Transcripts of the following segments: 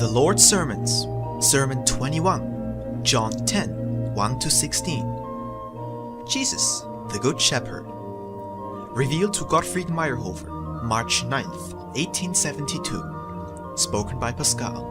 The Lord's Sermons, Sermon 21, John 10, 1-16. Jesus, the Good Shepherd. Revealed to Gottfried Meyerhofer, March 9th, 1872. Spoken by Pascal.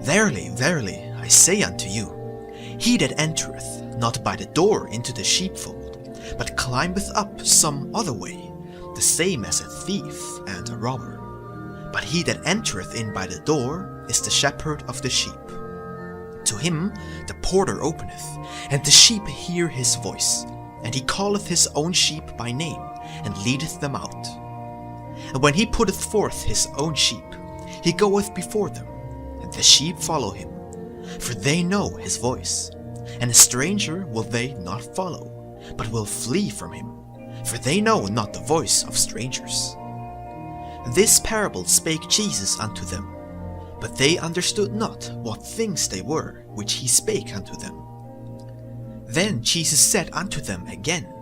Verily, verily, I say unto you, he that entereth not by the door into the sheepfold, but climbeth up some other way, the same as a thief and a robber. But he that entereth in by the door is the shepherd of the sheep. To him the porter openeth, and the sheep hear his voice, and he calleth his own sheep by name, and leadeth them out. And when he putteth forth his own sheep, he goeth before them, and the sheep follow him, for they know his voice. And a stranger will they not follow, but will flee from him, for they know not the voice of strangers. This parable spake Jesus unto them, but they understood not what things they were which he spake unto them. Then Jesus said unto them again,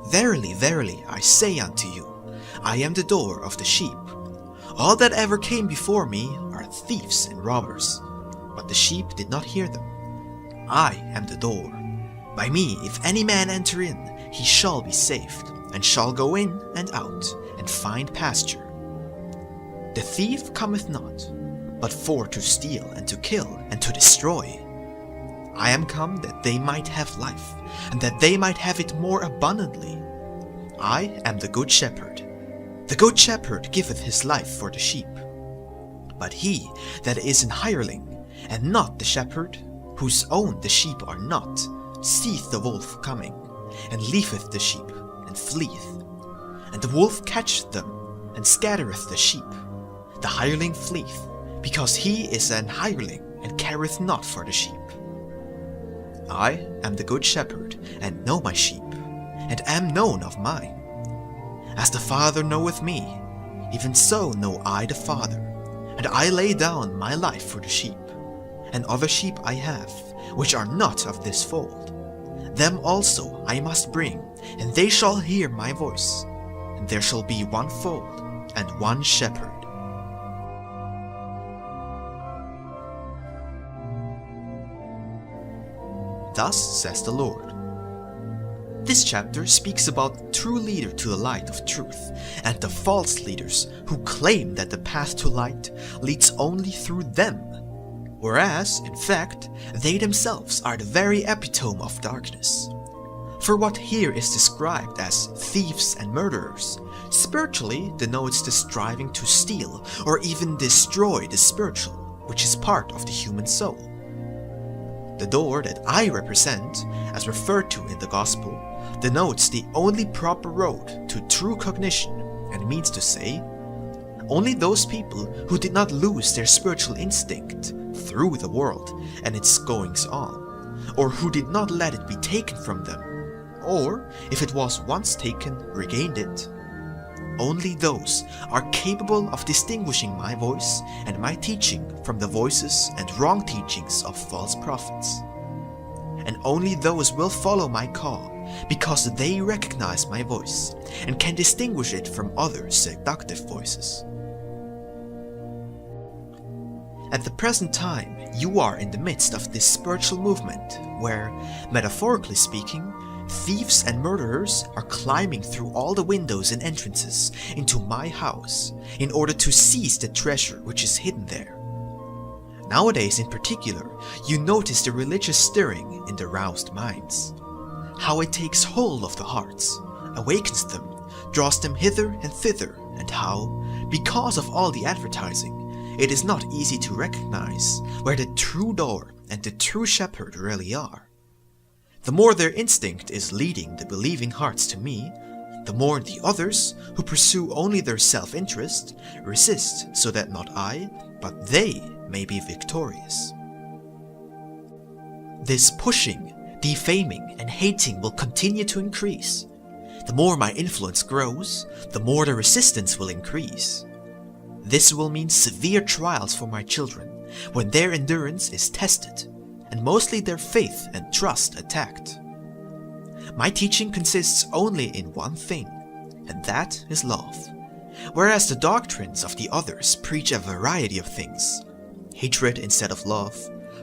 Verily, verily, I say unto you, I am the door of the sheep. All that ever came before me are thieves and robbers, but the sheep did not hear them. I am the door. By me, if any man enter in, he shall be saved, and shall go in and out, and find pasture. The thief cometh not, but for to steal, and to kill, and to destroy. I am come that they might have life, and that they might have it more abundantly. I am the good shepherd. The good shepherd giveth his life for the sheep. But he that is an hireling, and not the shepherd, whose own the sheep are not, seeth the wolf coming, and leaveth the sheep, and fleeth. And the wolf catcheth them, and scattereth the sheep. The hireling fleeth, because he is an hireling, and careth not for the sheep. I am the good shepherd, and know my sheep, and am known of mine. As the Father knoweth me, even so know I the Father, and I lay down my life for the sheep. And other sheep I have, which are not of this fold. Them also I must bring, and they shall hear my voice, and there shall be one fold and one shepherd. Thus says the Lord. This chapter speaks about the true leader to the light of truth, and the false leaders who claim that the path to light leads only through them, whereas, in fact, they themselves are the very epitome of darkness. For what here is described as thieves and murderers, spiritually denotes the striving to steal or even destroy the spiritual, which is part of the human soul. The door that I represent, as referred to in the Gospel, denotes the only proper road to true cognition, and means to say, only those people who did not lose their spiritual instinct through the world and its goings on, or who did not let it be taken from them, or, if it was once taken, regained it. Only those are capable of distinguishing my voice and my teaching from the voices and wrong teachings of false prophets. And only those will follow my call, because they recognize my voice and can distinguish it from other seductive voices. At the present time, you are in the midst of this spiritual movement where, metaphorically speaking, thieves and murderers are climbing through all the windows and entrances into my house in order to seize the treasure which is hidden there. Nowadays in particular, you notice the religious stirring in the roused minds, how it takes hold of the hearts, awakens them, draws them hither and thither, and how, because of all the advertising, it is not easy to recognize where the true door and the true shepherd really are. The more their instinct is leading the believing hearts to me, the more the others, who pursue only their self-interest, resist so that not I, but they may be victorious. This pushing, defaming, and hating will continue to increase. The more my influence grows, the more the resistance will increase. This will mean severe trials for my children, when their endurance is tested, and mostly their faith and trust attacked. My teaching consists only in one thing, and that is love. Whereas the doctrines of the others preach a variety of things: hatred instead of love,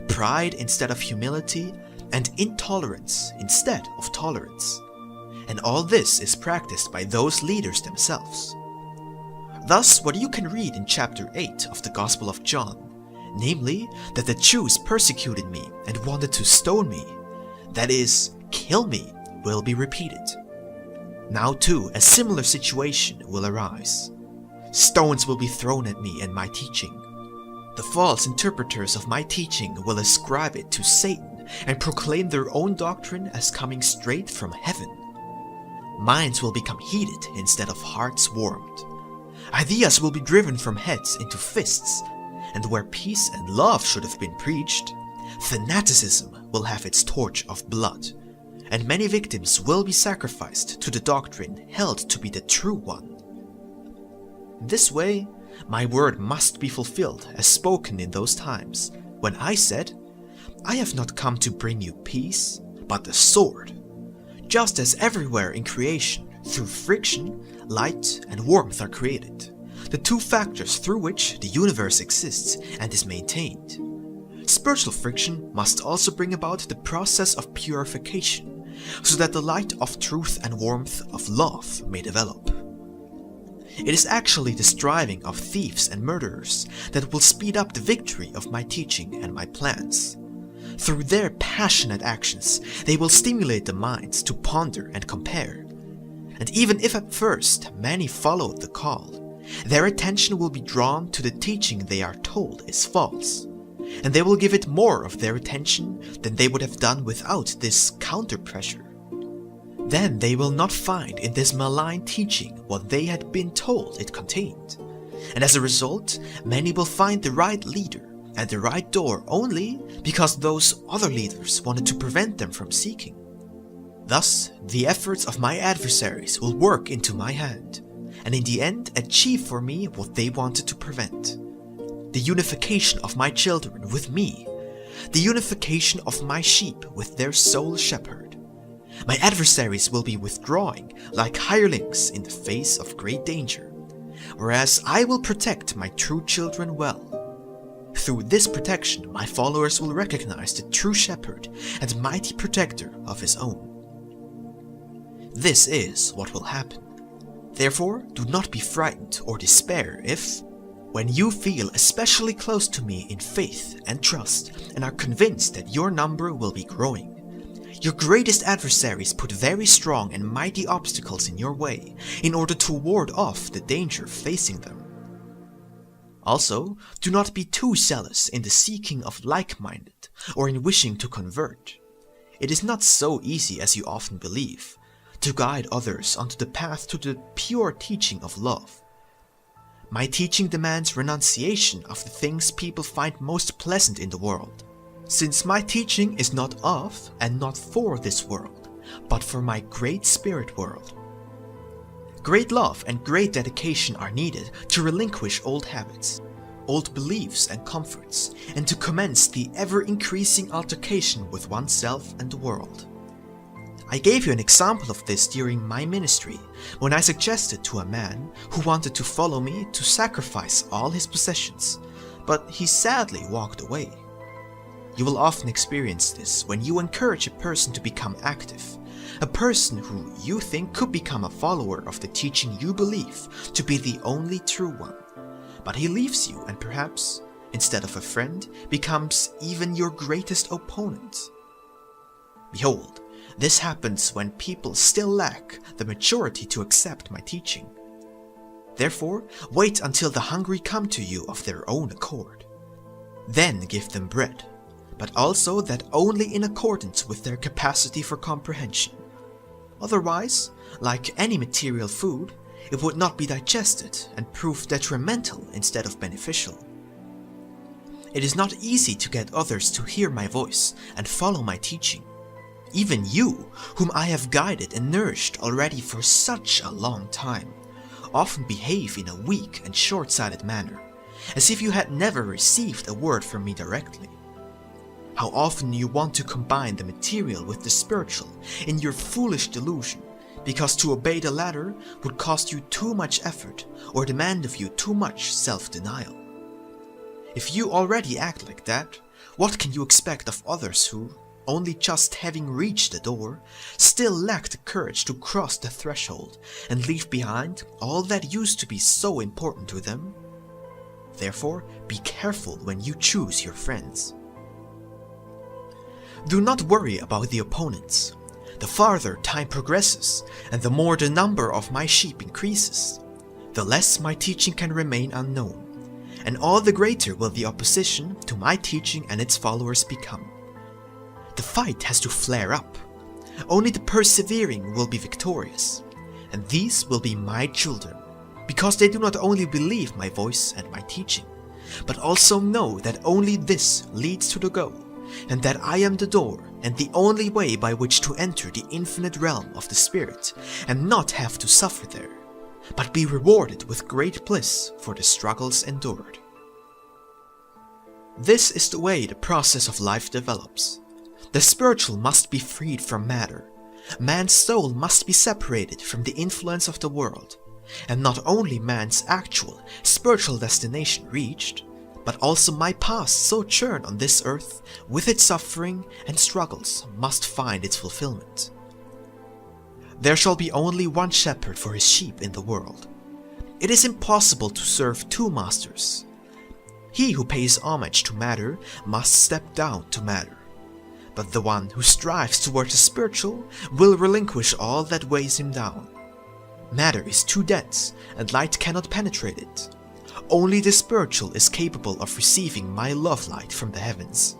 pride instead of humility, and intolerance instead of tolerance. And all this is practiced by those leaders themselves. Thus, what you can read in chapter 8 of the Gospel of John, namely, that the Jews persecuted me and wanted to stone me, that is, kill me, will be repeated. Now too, a similar situation will arise. Stones will be thrown at me and my teaching. The false interpreters of my teaching will ascribe it to Satan and proclaim their own doctrine as coming straight from heaven. Minds will become heated instead of hearts warmed. Ideas will be driven from heads into fists, and where peace and love should have been preached, fanaticism will have its torch of blood, and many victims will be sacrificed to the doctrine held to be the true one. This way, my word must be fulfilled as spoken in those times, when I said, "I have not come to bring you peace, but the sword." Just as everywhere in creation, through friction, light and warmth are created, the two factors through which the universe exists and is maintained. Spiritual friction must also bring about the process of purification, so that the light of truth and warmth of love may develop. It is actually the striving of thieves and murderers that will speed up the victory of my teaching and my plans. Through their passionate actions, they will stimulate the minds to ponder and compare. And even if at first many follow the call, their attention will be drawn to the teaching they are told is false, and they will give it more of their attention than they would have done without this counter-pressure. Then they will not find in this malign teaching what they had been told it contained, and as a result, many will find the right leader and the right door only because those other leaders wanted to prevent them from seeking. Thus, the efforts of my adversaries will work into my hand, and in the end achieve for me what they wanted to prevent. The unification of my children with me, the unification of my sheep with their sole shepherd. My adversaries will be withdrawing like hirelings in the face of great danger, whereas I will protect my true children well. Through this protection, my followers will recognize the true shepherd and mighty protector of his own. This is what will happen. Therefore, do not be frightened or despair if, when you feel especially close to me in faith and trust and are convinced that your number will be growing, your greatest adversaries put very strong and mighty obstacles in your way in order to ward off the danger facing them. Also, do not be too zealous in the seeking of like-minded or in wishing to convert. It is not so easy as you often believe to guide others onto the path to the pure teaching of love. My teaching demands renunciation of the things people find most pleasant in the world, since my teaching is not of and not for this world, but for my great spirit world. Great love and great dedication are needed to relinquish old habits, old beliefs and comforts, and to commence the ever-increasing altercation with oneself and the world. I gave you an example of this during my ministry when I suggested to a man who wanted to follow me to sacrifice all his possessions, but he sadly walked away. You will often experience this when you encourage a person to become active, a person who you think could become a follower of the teaching you believe to be the only true one, but he leaves you and perhaps, instead of a friend, becomes even your greatest opponent. Behold, this happens when people still lack the maturity to accept my teaching. Therefore, wait until the hungry come to you of their own accord. Then give them bread, but also that only in accordance with their capacity for comprehension. Otherwise, like any material food, it would not be digested and prove detrimental instead of beneficial. It is not easy to get others to hear my voice and follow my teaching. Even you, whom I have guided and nourished already for such a long time, often behave in a weak and short-sighted manner, as if you had never received a word from me directly. How often you want to combine the material with the spiritual in your foolish delusion, because to obey the latter would cost you too much effort or demand of you too much self-denial. If you already act like that, what can you expect of others who, only just having reached the door, still lack the courage to cross the threshold and leave behind all that used to be so important to them? Therefore, be careful when you choose your friends. Do not worry about the opponents. The farther time progresses, and the more the number of my sheep increases, the less my teaching can remain unknown, and all the greater will the opposition to my teaching and its followers become. The fight has to flare up. Only the persevering will be victorious, and these will be my children, because they do not only believe my voice and my teaching, but also know that only this leads to the goal, and that I am the door and the only way by which to enter the infinite realm of the spirit and not have to suffer there, but be rewarded with great bliss for the struggles endured. This is the way the process of life develops. The spiritual must be freed from matter. Man's soul must be separated from the influence of the world, and not only man's actual spiritual destination reached, but also my past sojourn on this earth with its suffering and struggles must find its fulfillment. There shall be only one shepherd for his sheep in the world. It is impossible to serve two masters. He who pays homage to matter must step down to matter, but the one who strives towards the spiritual will relinquish all that weighs him down. Matter is too dense and light cannot penetrate it. Only the spiritual is capable of receiving my love light from the heavens,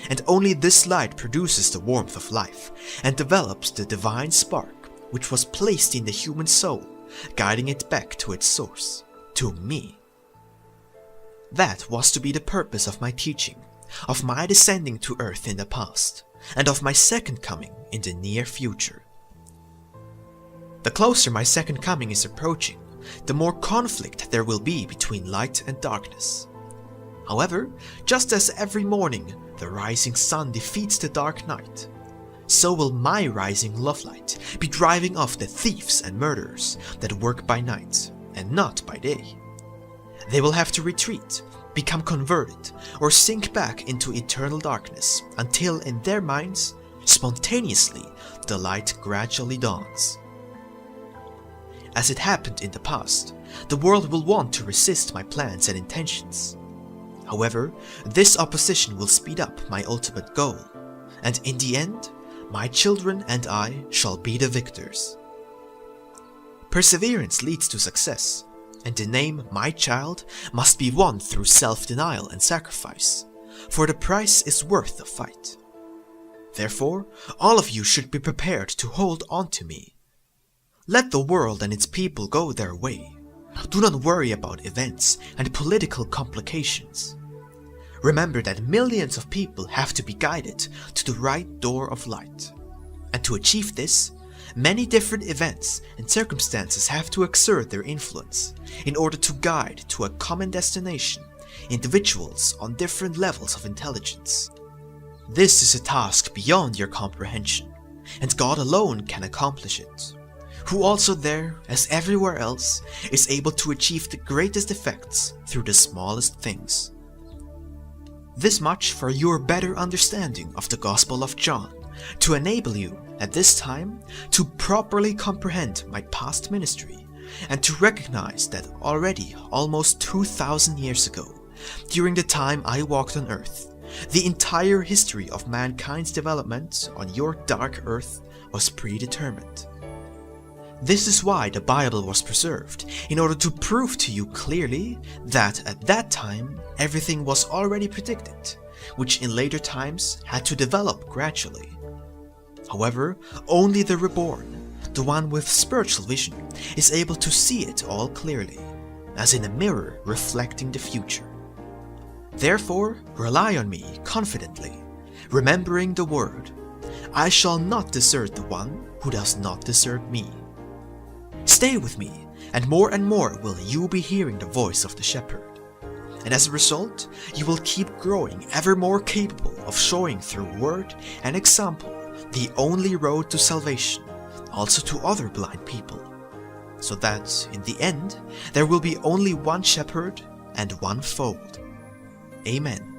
and only this light produces the warmth of life and develops the divine spark which was placed in the human soul, guiding it back to its source, to me. That was to be the purpose of my teaching, of my descending to earth in the past, and of my second coming in the near future. The closer my second coming is approaching, the more conflict there will be between light and darkness. However, just as every morning the rising sun defeats the dark night, so will my rising love light be driving off the thieves and murderers that work by night and not by day. They will have to retreat, become converted, or sink back into eternal darkness until in their minds, spontaneously, the light gradually dawns. As it happened in the past, the world will want to resist my plans and intentions. However, this opposition will speed up my ultimate goal, and in the end, my children and I shall be the victors. Perseverance leads to success, and the name my child must be won through self-denial and sacrifice, for the price is worth the fight. Therefore, all of you should be prepared to hold on to me. Let the world and its people go their way. Do not worry about events and political complications. Remember that millions of people have to be guided to the right door of light. And to achieve this, many different events and circumstances have to exert their influence in order to guide to a common destination individuals on different levels of intelligence. This is a task beyond your comprehension, and God alone can accomplish it, who also there, as everywhere else, is able to achieve the greatest effects through the smallest things. This much for your better understanding of the Gospel of John, to enable you, at this time, to properly comprehend my past ministry, and to recognize that already almost 2,000 years ago, during the time I walked on earth, the entire history of mankind's development on your dark earth was predetermined. This is why the Bible was preserved, in order to prove to you clearly that at that time everything was already predicted, which in later times had to develop gradually. However, only the reborn, the one with spiritual vision, is able to see it all clearly, as in a mirror reflecting the future. Therefore, rely on me confidently, remembering the word, I shall not desert the one who does not desert me. Stay with me, and more will you be hearing the voice of the shepherd. And as a result, you will keep growing ever more capable of showing through word and example the only road to salvation, also to other blind people, so that in the end there will be only one shepherd and one fold. Amen.